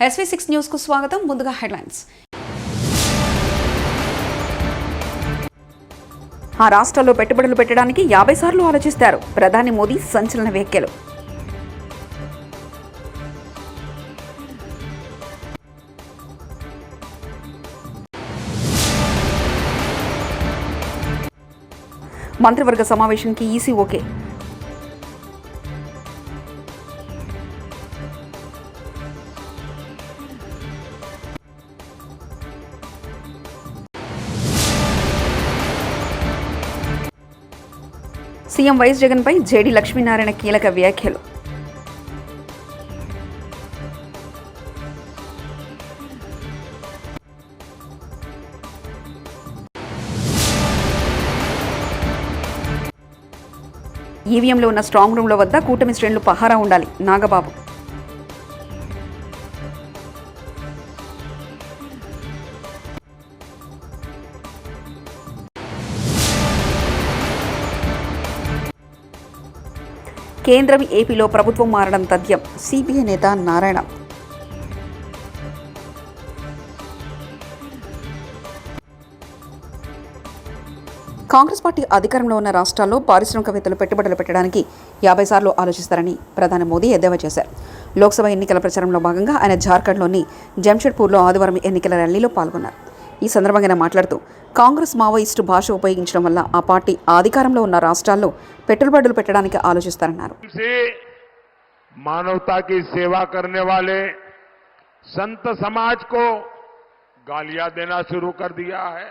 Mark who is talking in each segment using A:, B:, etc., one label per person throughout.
A: SV6 news కు స్వాగతం. ముందుగా హెడ్లైన్స్. ఆ రాష్ట్రాల్లో పెట్టుబడులు పెట్టడానికి 50 సార్లు ఆలోచిస్తారు. ప్రధాని మోదీ సంచలన వ్యాఖ్యలు. మంత్రివర్గ సమావేశానికి ఈసీ ఓకే. సీఎం వైఎస్ జగన్పై జేడీ లక్ష్మీనారాయణ కీలక వ్యాఖ్యలు. ఈవీఎంలో ఉన్న స్ట్రాంగ్ రూమ్ల వద్ద కూటమి శ్రేణులు పహారా ఉండాలి. నాగబాబు. కేంద్రం ఏపీలో ప్రభుత్వం మారడం తథ్యం. సిపిఐ నేత నారాయణ. కాంగ్రెస్ పార్టీ అధికారంలో ఉన్న రాష్ట్రాల్లో పారిశ్రామికవేత్తలు పెట్టుబడులు పెట్టడానికి 50 సార్లు ఆలోచిస్తారని ప్రధాని మోదీ ఎద్దేవా చేశారు. లోక్సభ ఎన్నికల ప్రచారంలో భాగంగా ఆయన జార్ఖండ్లోని జంషెడ్పూర్లో ఆదివారం ఎన్నికల ర్యాలీలో పాల్గొన్నారు. ఈ సందర్భంగా మాట్లాడుతూ కాంగ్రెస్ మావోయిస్టు భాష ఉపయోగించడం వల్ల ఆ పార్టీ అధికారంలో ఉన్న రాష్ట్రాల్లో పెట్టుబడులు పెట్టడానికి ఆలోచిస్తారన్నారు.
B: मानवता की सेवा करने वाले संत समाज को गालियां देना शुरू कर दिया है.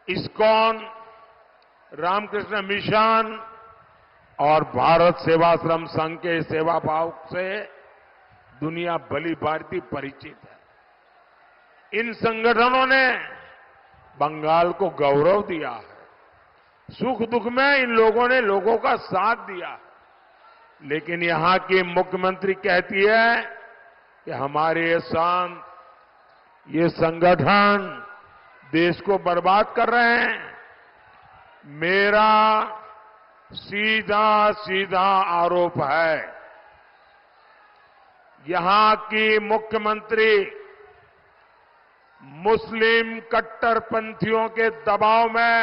B: इस्कॉन, रामकृष्ण मिशन और भारत सेवाश्रम संघ के सेवा भाव से दुनिया भली भांति परिचित है. इन संगठनों ने बंगाल को गौरव दिया है. सुख दुख में इन लोगों ने लोगों का साथ दिया. लेकिन यहां की मुख्यमंत्री कहती है कि हमारे ये संगठन देश को बर्बाद कर रहे हैं. मेरा सीधा सीधा आरोप है, यहां की मुख्यमंत्री मुस्लिम कट्टरपंथियों के दबाव में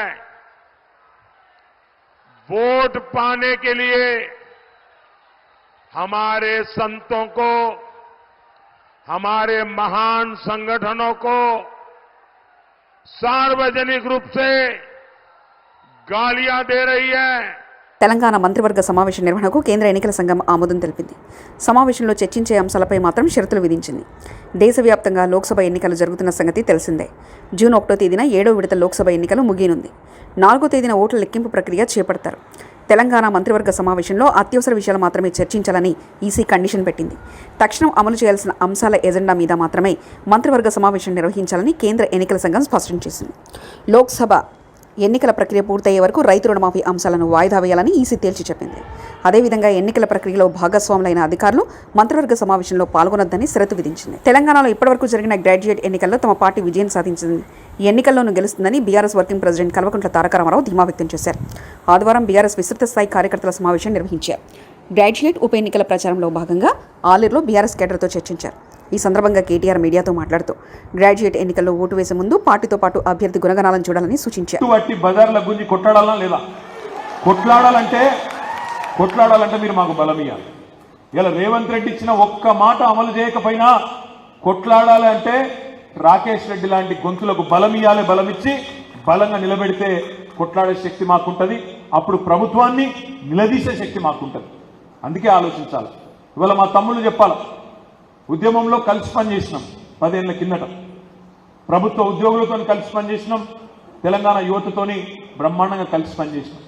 B: वोट पाने के लिए हमारे संतों को, हमारे महान संगठनों को सार्वजनिक रूप से गालियां दे रही है.
A: తెలంగాణ మంత్రివర్గ సమావేశ నిర్వహణకు కేంద్ర ఎన్నికల సంఘం ఆమోదం తెలిపింది. సమావేశంలో చర్చించే అంశాలపై మాత్రం షరతులు విధించింది. దేశవ్యాప్తంగా లోక్సభ ఎన్నికలు జరుగుతున్న సంగతి తెలిసిందే. జూన్ 1వ తేదీన 7వ విడత లోక్సభ ఎన్నికలు ముగియనుంది. 4వ తేదీన ఓట్ల లెక్కింపు ప్రక్రియ చేపడతారు. తెలంగాణ మంత్రివర్గ సమావేశంలో అత్యవసర విషయాలు మాత్రమే చర్చించాలని ఈసీ కండిషన్ పెట్టింది. తక్షణం అమలు చేయాల్సిన అంశాల ఎజెండా మీద మాత్రమే మంత్రివర్గ సమావేశం నిర్వహించాలని కేంద్ర ఎన్నికల సంఘం స్పష్టం చేసింది. లోక్సభ ఎన్నికల ప్రక్రియ పూర్తయ్యే వరకు రైతు రుణమాఫీ అంశాలను వాయిదా వేయాలని ఈసీ తేల్చి చెప్పింది. అదేవిధంగా ఎన్నికల ప్రక్రియలో భాగస్వాములైన అధికారులు మంత్రివర్గ సమావేశంలో పాల్గొనొద్దని షరతు విధించింది. తెలంగాణలో ఇప్పటివరకు జరిగిన గ్రాడ్యుయేట్ ఎన్నికల్లో తమ పార్టీ విజయం సాధించింది. ఈ ఎన్నికల్లోనూ గెలుస్తుందని BRS working president Kalvakuntla Taraka Ramarao ధీమా వ్యక్తం చేశారు. ఆదివారం బీఆర్ఎస్ విస్తృత స్థాయి కార్యకర్తల సమావేశం నిర్వహించారు. గ్రాడ్యుయేట్ ఉప ఎన్నికల ప్రచారంలో భాగంగా ఆలేరులో బీఆర్ఎస్ కేడర్తో చర్చించారు. ఈ సందర్భంగా కేటీఆర్ మీడియాతో మాట్లాడుతూ గ్రాడ్యుయేట్ ఎన్నికల్లో ఓటు వేసే ముందు పార్టీతో పాటు అభ్యర్థి గుణగణాలను చూడాలని సూచించారు.
C: కొట్లాడాలంటే మీరు మాకు బలం ఇవ్వాలి. ఇలా రేవంత్ రెడ్డి ఇచ్చిన ఒక్క మాట అమలు చేయకపోయినా కొట్లాడాలి అంటే రాకేష్ రెడ్డి లాంటి గొంతులకు బలం ఇవ్వాలి. బలం ఇచ్చి బలంగా నిలబెడితే కొట్లాడే శక్తి మాకుంటుంది. అప్పుడు ప్రభుత్వాన్ని నిలదీసే శక్తి మాకుంటుంది. అందుకే ఆలోచించాలి. ఇవాళ మా తమ్ముళ్ళు చెప్పాలి, ఉద్యమంలో కలిసి పనిచేసినాం. 10 ఏళ్ల కిందట ప్రభుత్వ ఉద్యోగులతో కలిసి పనిచేసినాం. తెలంగాణ యువతతోని బ్రహ్మాండంగా కలిసి పనిచేసినాం.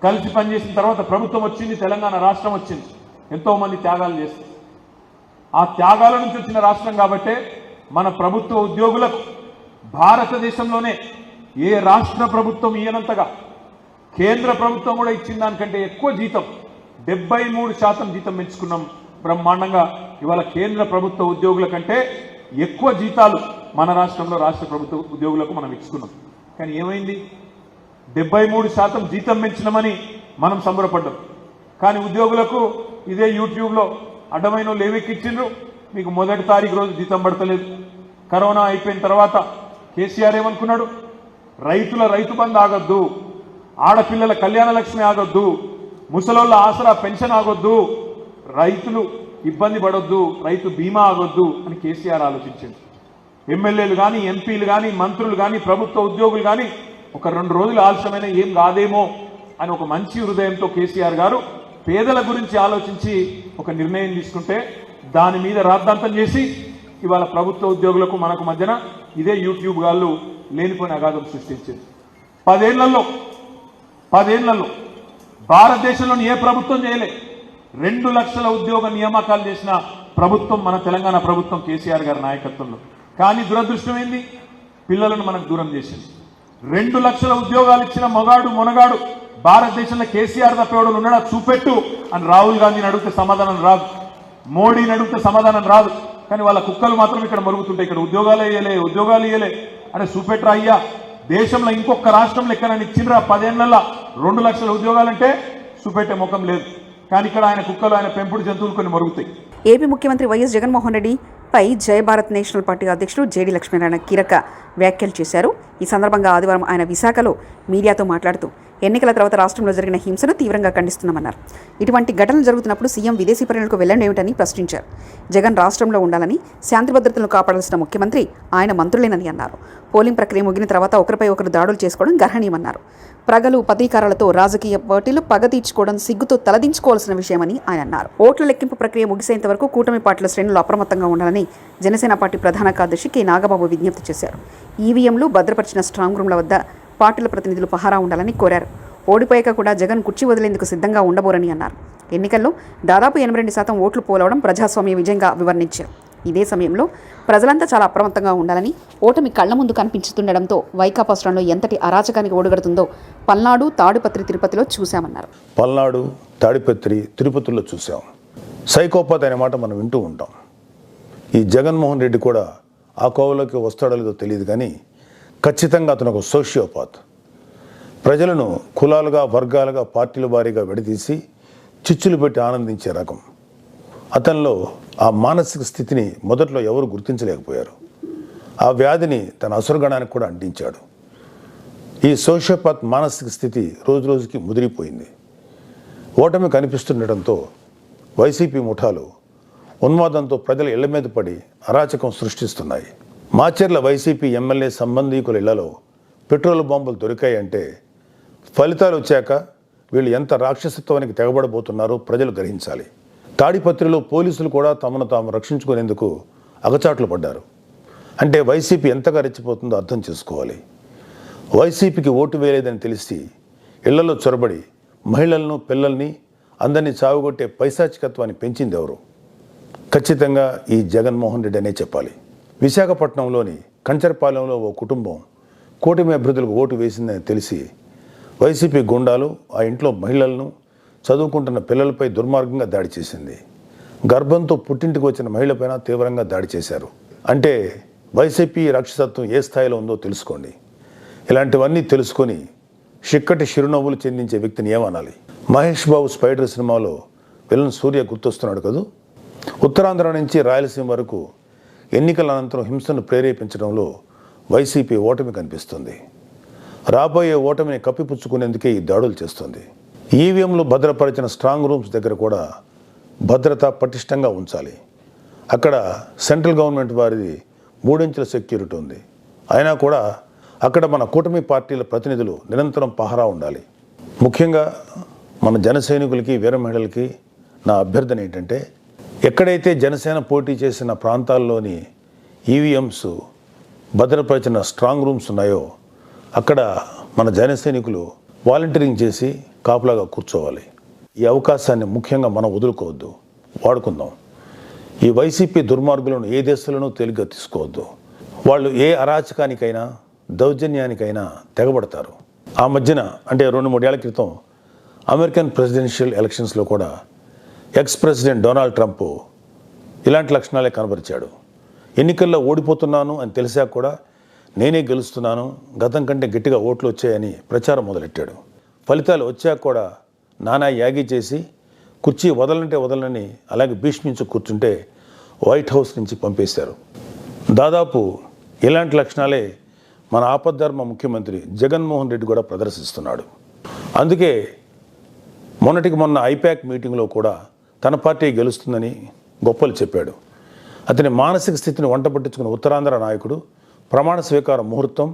C: కలిసి పనిచేసిన తర్వాత ప్రభుత్వం వచ్చింది, తెలంగాణ రాష్ట్రం వచ్చింది. ఎంతో మంది త్యాగాలు చేస్తారు. ఆ త్యాగాల నుంచి వచ్చిన రాష్ట్రం కాబట్టే మన ప్రభుత్వ ఉద్యోగులకు భారతదేశంలోనే ఏ రాష్ట్ర ప్రభుత్వం ఇయ్యనంతగా కేంద్ర ప్రభుత్వం కూడా ఇచ్చిన దానికంటే ఎక్కువ జీతం 73% జీతం పెంచుకున్నాం. బ్రహ్మాండంగా ఇవాళ కేంద్ర ప్రభుత్వ ఉద్యోగుల కంటే ఎక్కువ జీతాలు మన రాష్ట్రంలో రాష్ట్ర ప్రభుత్వ ఉద్యోగులకు మనం ఇచ్చుకున్నాం. కానీ ఏమైంది? 73% జీతం పెంచినామని మనం సంబరపడ్డాం. కానీ ఉద్యోగులకు ఇదే యూట్యూబ్లో అడ్డమైన వాళ్ళు ఏమెక్కిచ్చిండ్రు, మీకు మొదటి తారీఖు రోజు జీతం పడతలేదు. కరోనా అయిపోయిన తర్వాత కేసీఆర్ ఏమనుకున్నాడు, రైతుల రైతు బంధు ఆగొద్దు, ఆడపిల్లల కళ్యాణ లక్ష్మి ఆగొద్దు, ముసలోళ్ళ ఆసరా పెన్షన్ ఆగొద్దు, రైతులు ఇబ్బంది పడొద్దు, రైతు బీమా ఆగొద్దు అని కేసీఆర్ ఆలోచించింది. ఎమ్మెల్యేలు కానీ, ఎంపీలు కానీ, మంత్రులు కానీ, ప్రభుత్వ ఉద్యోగులు కానీ ఒక 2 రోజులు ఆలస్యమైన ఏం కాదేమో అని ఒక మంచి హృదయంతో కేసీఆర్ గారు పేదల గురించి ఆలోచించి ఒక నిర్ణయం తీసుకుంటే దాని మీద రాద్ధాంతం చేసి ఇవాళ ప్రభుత్వ ఉద్యోగులకు మనకు మధ్యన ఇదే యూట్యూబ్ గాళ్ళు లేనిపోయిన అగాధం సృష్టించింది. 10 ఏళ్లలో భారతదేశంలోని ఏ ప్రభుత్వం చేయలే. 2 లక్షల ఉద్యోగ నియామకాలు చేసిన ప్రభుత్వం మన తెలంగాణ ప్రభుత్వం కేసీఆర్ గారి నాయకత్వంలో. కానీ దురదృష్టం ఏంది, పిల్లలను మనకు దూరం చేసింది. 2 లక్షల ఉద్యోగాలు ఇచ్చిన మొనగాడు భారతదేశంలో కేసీఆర్ తప్పేవాడు ఉన్నాడా చూపెట్టు అని రాహుల్ గాంధీని అడిగితే సమాధానం రాదు, మోడీని అడిగితే సమాధానం రాదు. కానీ వాళ్ళ కుక్కలు మాత్రం ఇక్కడ మరుగుతుంటాయి, ఇక్కడ ఉద్యోగాలు ఇయ్యలే అని చూపెట్టరా అయ్యా. దేశంలో ఇంకొక రాష్ట్రంలో ఎక్కడైనా ఇచ్చిండ్రా 10 ఏళ్లలో 2 లక్షల ఉద్యోగాలంటే చూపెట్టే ముఖం లేదు. కానీ ఇక్కడ ఆయన కుక్కలు, ఆయన పెంపుడు జంతువులు కొన్ని మరుగుతాయి.
A: ఏపీ ముఖ్యమంత్రి వైఎస్ జగన్మోహన్ రెడ్డిపై జయ భారత్ నేషనల్ పార్టీ అధ్యక్షుడు జేడీ లక్ష్మీనారాయణ కీలక వ్యాఖ్యలు చేశారు. ఈ సందర్భంగా ఆదివారం ఆయన విశాఖలో మీడియాతో మాట్లాడుతూ ఎన్నికల తర్వాత రాష్ట్రంలో జరిగిన హింసను తీవ్రంగా ఖండిస్తున్నామన్నారు. ఇటువంటి ఘటనలు జరుగుతున్నప్పుడు సీఎం విదేశీ పర్యటనకు వెళ్ళండి ఏమిటని ప్రశ్నించారు. జగన్ రాష్ట్రంలో ఉండాలని, శాంతి భద్రతలను కాపాడాల్సిన ముఖ్యమంత్రి ఆయన మంత్రులేనని అన్నారు. పోలింగ్ ప్రక్రియ ముగిన తర్వాత ఒకరిపై ఒకరు దాడులు చేసుకోవడం గర్హనీయమన్నారు. ప్రగలు ప్రతీకారాలతో రాజకీయ పార్టీలు పగ తీర్చుకోవడం సిగ్గుతో తలదించుకోవాల్సిన విషయమని ఆయన అన్నారు. ఓట్ల లెక్కింపు ప్రక్రియ ముగిసేంత వరకు కూటమి పార్టీల శ్రేణులు అప్రమత్తంగా ఉండాలని జనసేన పార్టీ ప్రధాన కార్యదర్శి కె నాగబాబు విజ్ఞప్తి చేశారు. ఈవీఎంలు భద్రపరిచిన స్ట్రాంగ్ రూమ్ల వద్ద పార్టీల ప్రతినిధులు పహారా ఉండాలని కోరారు. ఓడిపోయాక కూడా జగన్ కుర్చీ వదిలేందుకు సిద్ధంగా ఉండబోరని అన్నారు. ఎన్నికల్లో దాదాపు 82% ఓట్లు పోలవడం ప్రజాస్వామ్య విజయంగా వివరించారు. ఇదే సమయంలో ప్రజలంతా చాలా అప్రమత్తంగా ఉండాలని, ఓటమి కళ్ల ముందు కనిపించుతుండడంతో వైకాపా శ్రేణులు ఎంతటి అరాచకానికి ఓడుగడుతుందో పల్నాడు, తాడిపత్రి, తిరుపతిలో చూశామన్నారు.
D: పల్నాడు, తాడిపత్రి, తిరుపతిలో చూసాం. సైకోపాత్ అనే మాట మనం వింటూ ఉంటాం. ఈ జగన్మోహన్ రెడ్డి కూడా ఆ కోవలోకి వస్తాడో లేదో తెలియదు, కానీ ఖచ్చితంగా అతను ఒక సోషియోపాత్. ప్రజలను కులాలుగా, వర్గాలుగా, పార్టీల వారీగా విడదీసి చిచ్చులు పెట్టి ఆనందించే రకం. అతనిలో ఆ మానసిక స్థితిని మొదట్లో ఎవరు గుర్తించలేకపోయారు. ఆ వ్యాధిని తన అసురగణానికి కూడా అంటించాడు. ఈ సోషియోపాత్ మానసిక స్థితి రోజు రోజుకి ముదిరిపోయింది. ఓటమి కనిపిస్తుండటంతో వైసీపీ ముఠాలు ఉన్మాదంతో ప్రజల ఇళ్ల మీద పడి అరాచకం సృష్టిస్తున్నాయి. మాచర్ల వైసీపీ ఎమ్మెల్యే సంబంధీకుల ఇళ్లలో పెట్రోల్ బాంబులు దొరికాయంటే ఫలితాలు వచ్చాక వీళ్ళు ఎంత రాక్షసత్వానికి తెగబడబోతున్నారో ప్రజలు గ్రహించాలి. తాడిపత్రిలో పోలీసులు కూడా తమను తాము రక్షించుకునేందుకు అగచాట్లు పడ్డారు. అంటే వైసీపీ ఎంతగా రెచ్చిపోతుందో అర్థం చేసుకోవాలి. వైసీపీకి ఓటు వేయలేదని తెలిసి ఇళ్లలో చొరబడి మహిళలను, పిల్లల్ని అందరినీ చావుగొట్టే పైశాచికత్వాన్ని పెంచింది ఎవరు? ఖచ్చితంగా ఈ జగన్మోహన్ రెడ్డి అనే చెప్పాలి. విశాఖపట్నంలోని కంచరపాలెంలో ఓ కుటుంబం కూటమి అభ్యర్థులకు ఓటు వేసిందని తెలిసి వైసీపీ గుండాలు ఆ ఇంట్లో మహిళలను, చదువుకుంటున్న పిల్లలపై దుర్మార్గంగా దాడి చేసింది. గర్భంతో పుట్టింటికి వచ్చిన మహిళపైన తీవ్రంగా దాడి చేశారు. అంటే వైసీపీ రాక్షసత్వం ఏ స్థాయిలో ఉందో తెలుసుకోండి. ఇలాంటివన్నీ తెలుసుకొని చిక్కటి చిరునవ్వులు చెందించే వ్యక్తిని ఏమనాలి? మహేష్ బాబు స్పైడర్ సినిమాలో విలన్ సూర్య గుర్తొస్తున్నాడు కదూ. ఉత్తరాంధ్ర నుంచి రాయలసీమ వరకు ఎన్నికల అనంతరం హింసను ప్రేరేపించడంలో వైసీపీ ఓటమి కనిపిస్తుంది. రాబోయే ఓటమిని కప్పిపుచ్చుకునేందుకే ఈ దాడులు చేస్తుంది. ఈవీఎంలు భద్రపరిచిన స్ట్రాంగ్ రూమ్స్ దగ్గర కూడా భద్రత పటిష్టంగా ఉంచాలి. అక్కడ సెంట్రల్ గవర్నమెంట్ వారిది 3 ఇంచుల సెక్యూరిటీ ఉంది. అయినా కూడా అక్కడ మన కూటమి పార్టీల ప్రతినిధులు నిరంతరం పహరా ఉండాలి. ముఖ్యంగా మన జన సైనికులకి, వీర మహిళలకి నా అభ్యర్థన ఏంటంటే, ఎక్కడైతే జనసేన పోటీ చేసిన ప్రాంతాల్లోని ఈవీఎంస్ భద్రపరిచిన స్ట్రాంగ్ రూమ్స్ ఉన్నాయో అక్కడ మన జన సైనికులు వాలంటీరింగ్ చేసి కాపులాగా కూర్చోవాలి. ఈ అవకాశాన్ని ముఖ్యంగా మనం వదులుకోవద్దు, వాడుకుందాం. ఈ వైసీపీ దుర్మార్గులను ఏ దేశంలోనూ తేలిగ్గా తీసుకోవద్దు. వాళ్ళు ఏ అరాచకానికైనా, దౌర్జన్యానికైనా తెగబడతారు. ఆ మధ్యన అంటే 2-3 ఏళ్ల క్రితం అమెరికన్ ప్రెసిడెన్షియల్ ఎలక్షన్స్లో కూడా ఎక్స్ ప్రెసిడెంట్ డొనాల్డ్ ట్రంప్ ఇలాంటి లక్షణాలే కనబరిచాడు. ఎన్నికల్లో ఓడిపోతున్నాను అని తెలిసాక కూడా నేనే గెలుస్తున్నాను, గతం కంటే గట్టిగా ఓట్లు వచ్చాయని ప్రచారం మొదలెట్టాడు. ఫలితాలు వచ్చాక కూడా నానా యాగి చేసి కుర్చీ వదలంటే వదలని అలాగే భీష్మించి కూర్చుంటే వైట్ హౌస్ నుంచి పంపేశారు. దాదాపు ఇలాంటి లక్షణాలే మన ఆపద్ధర్మ ముఖ్యమంత్రి జగన్మోహన్ రెడ్డి కూడా ప్రదర్శిస్తున్నాడు. అందుకే మొన్నటికి మొన్న ఐపాక్ మీటింగ్లో కూడా తన పార్టీ గెలుస్తుందని గొప్పలు చెప్పాడు. అతని మానసిక స్థితిని వంట పట్టించుకున్న ఉత్తరాంధ్ర నాయకుడు ప్రమాణ స్వీకార ముహూర్తం,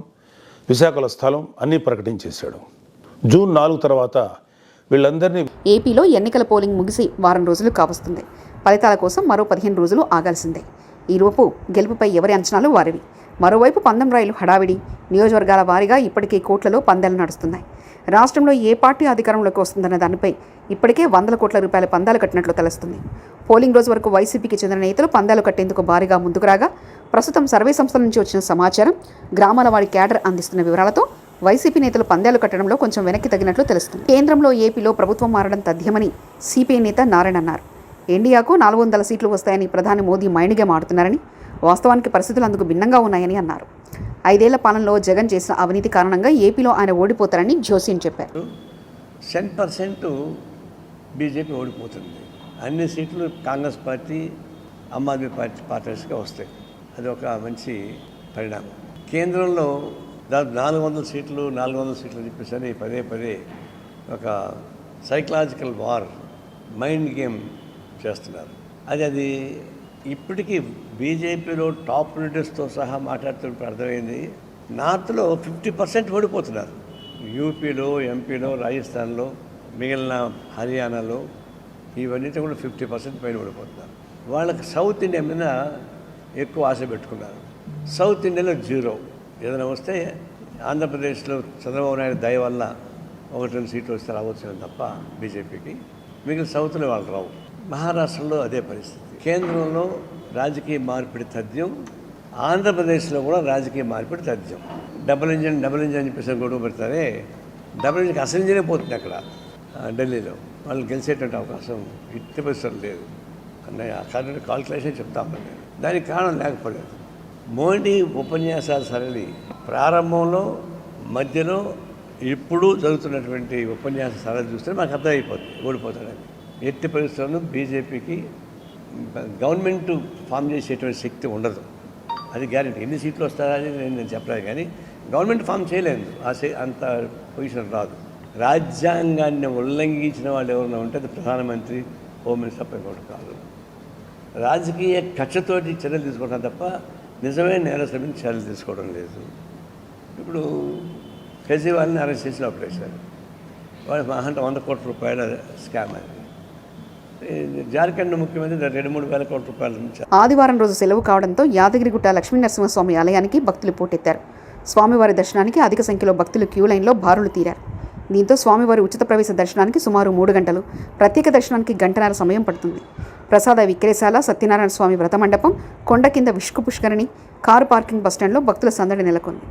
D: విశాఖల స్థలం అన్నీ ప్రకటించేశాడు. జూన్ 4 తర్వాత వీళ్ళందరినీ
A: ఏపీలో ఎన్నికల పోలింగ్ ముగిసి వారం రోజులు కావస్తుంది. ఫలితాల కోసం మరో 15 రోజులు ఆగాల్సిందే. ఈలోపు గెలుపుపై ఎవరి అంచనాలు వారివి. మరోవైపు పందెం రైలు హడావిడి, నియోజకవర్గాల వారీగా ఇప్పటికే కోట్లలో పందాలు నడుస్తున్నాయి. రాష్ట్రంలో ఏ పార్టీ అధికారంలోకి వస్తుందన్న దానిపై ఇప్పటికే 100 కోట్ల రూపాయల పందాలు కట్టినట్లు తెలుస్తుంది. పోలింగ్ రోజు వరకు వైసీపీకి చెందిన నేతలు పందాలు కట్టేందుకు భారీగా ముందుకు రాగా, ప్రస్తుతం సర్వే సంస్థల నుంచి వచ్చిన సమాచారం, గ్రామాల వారి క్యాడర్ అందిస్తున్న వివరాలతో వైసీపీ నేతలు పందాలు కట్టడంలో కొంచెం వెనక్కి తగ్గినట్లు తెలుస్తుంది. కేంద్రంలో ఏపీలో ప్రభుత్వం మారడం తథ్యమని సిపిఐ నేత నారాయణ అన్నారు. ఇండియాకు 400 సీట్లు వస్తాయని ప్రధాని మోదీ మైండ్ గేమ్ ఆడుతున్నారని, వాస్తవానికి పరిస్థితులు అందుకు భిన్నంగా ఉన్నాయని అన్నారు. 5 ఏళ్ల పాలనలో జగన్ చేసిన అవినీతి కారణంగా ఏపీలో ఆయన ఓడిపోతారని జోస్యం చెప్పారు.
E: 10% బీజేపీ ఓడిపోతుంది. అన్ని సీట్లు కాంగ్రెస్ పార్టీ, ఆమ్ ఆద్మీ పార్టీ పార్టీస్గా వస్తాయి. అది ఒక మంచి పరిణామం. కేంద్రంలో దాదాపు 400 సీట్లు అని చెప్పేసి పదే ఒక సైకలాజికల్ వార్, మైండ్ గేమ్ చేస్తున్నారు. అది ఇప్పటికీ బీజేపీలో టాప్ లీడర్స్తో సహా మాట్లాడుతున్నప్పుడు అర్థమైంది. నార్త్లో 50% ఓడిపోతున్నారు. యూపీలో, ఎంపీలో, రాజస్థాన్లో, మిగిలిన హర్యానాలో ఇవన్నీ కూడా 50% పైన ఓడిపోతున్నారు. వాళ్ళకి సౌత్ ఇండియా మీద ఎక్కువ ఆశ పెట్టుకున్నారు. సౌత్ ఇండియాలో 0. ఏదైనా వస్తే ఆంధ్రప్రదేశ్లో చంద్రబాబు నాయుడు దయ వల్ల 1-2 సీట్లు వస్తే రావచ్చు తప్ప బీజేపీకి, మిగిలిన సౌత్లో వాళ్ళు రావు. మహారాష్ట్రలో అదే పరిస్థితి. కేంద్రంలో రాజకీయ మార్పిడి తథ్యం, ఆంధ్రప్రదేశ్లో కూడా రాజకీయ మార్పిడి తథ్యం. డబుల్ ఇంజన్ అని చెప్పేసి గొడవ పెడతారే, డబుల్ ఇంజన్కి అసలు ఇంజనే పోతుంది అక్కడ ఢిల్లీలో. వాళ్ళు గెలిచేటువంటి అవకాశం ఇట్టి పరిస్థితులు లేదు అన్న కాల్కులేషన్ చెప్తాను. దానికి కారణం లేకపోలేదు. మోడీ ఉపన్యాసాల సరళి ప్రారంభంలో, మధ్యలో, ఇప్పుడు జరుగుతున్నటువంటి ఉపన్యాస సరళి చూస్తే మాకు అర్థమైపోతుంది ఓడిపోతాడని. ఎట్టి పరిస్థితుల్లో బీజేపీకి గవర్నమెంట్ ఫామ్ చేసేటువంటి శక్తి ఉండదు. అది గ్యారెంటీ. ఎన్ని సీట్లు వస్తారని నేను చెప్పలేదు, కానీ గవర్నమెంట్ ఫామ్ చేయలేదు. అంత పొజిషన్ రాదు. రాజ్యాంగాన్ని ఉల్లంఘించిన వాళ్ళు ఎవరైనా ఉంటే అది ప్రధానమంత్రి, హోమ్ మినిస్టర్ పైకోటి కాదు. రాజకీయ కక్షతోటి చర్యలు తీసుకోవడం తప్ప నిజమైన నేరస్తుల మీద చర్యలు తీసుకోవడం లేదు. ఇప్పుడు కేజ్రీవాల్ని అరెస్ట్ చేసి లోపలేశారు. వాళ్ళు 100 కోట్ల రూపాయల స్కామ్ అది. జార్ఖండ్ ముఖ్యమంత్రి 2-3 వేల కోట్ల రూపాయల నుంచి.
A: ఆదివారం రోజు సెలవు కావడంతో యాదగిరిగుట్ట లక్ష్మీనరసింహస్వామి ఆలయానికి భక్తులు పోటెత్తారు. స్వామివారి దర్శనానికి అధిక సంఖ్యలో భక్తులు క్యూ లైన్లో బారులు తీరారు. దీంతో స్వామివారి ఉచిత ప్రవేశ దర్శనానికి సుమారు 3 గంటలు, ప్రత్యేక దర్శనానికి గంటన్నర సమయం పడుతుంది. ప్రసాద విక్రయశాల, సత్యనారాయణ స్వామి వ్రత మండపం, కొండ కింద విష్ణు పుష్కరిణి, కారు పార్కింగ్ బస్టాండ్లో భక్తుల సందడి నెలకొంది.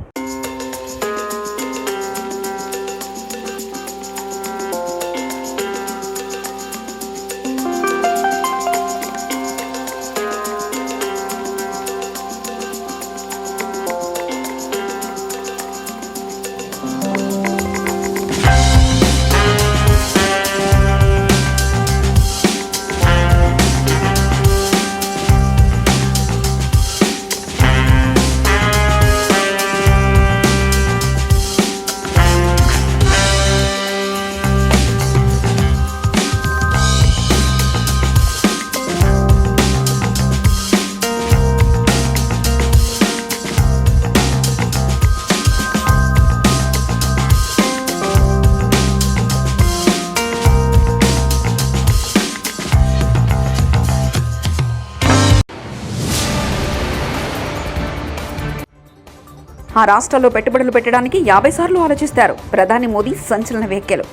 A: ఆ రాష్ట్రాల్లో పెట్టుబడులు పెట్టడానికి 50 సార్లు ఆలోచిస్తారు. ప్రధాని మోదీ సంచలన వ్యాఖ్యలు.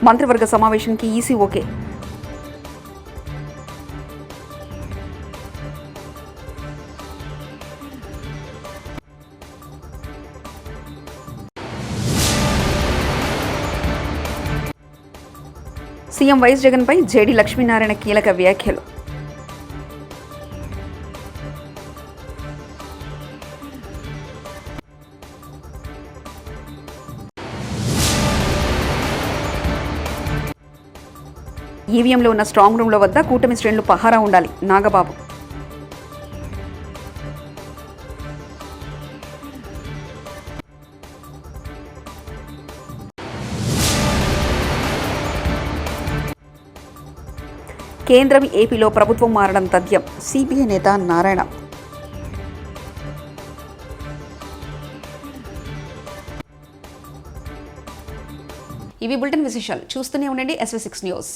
A: మంత్రివర్గ సమావేశానికి ఈసీ ఓకే. సీఎం వైఎస్ జగన్పై జేడీ లక్ష్మీనారాయణ కీలక వ్యాఖ్యలు. ఈవీఎంలో ఉన్న స్ట్రాంగ్ రూమ్ల వద్ద కూటమి శ్రేణులు పహారా ఉండాలి. నాగబాబు. కేంద్రం ఏపీలో ప్రభుత్వం మారడం తథ్యం. సిపిఐ నేత నారాయణ. ఇవి బులెటిన్ విశేషాలు. చూస్తూనే ఉండండి SV6 న్యూస్.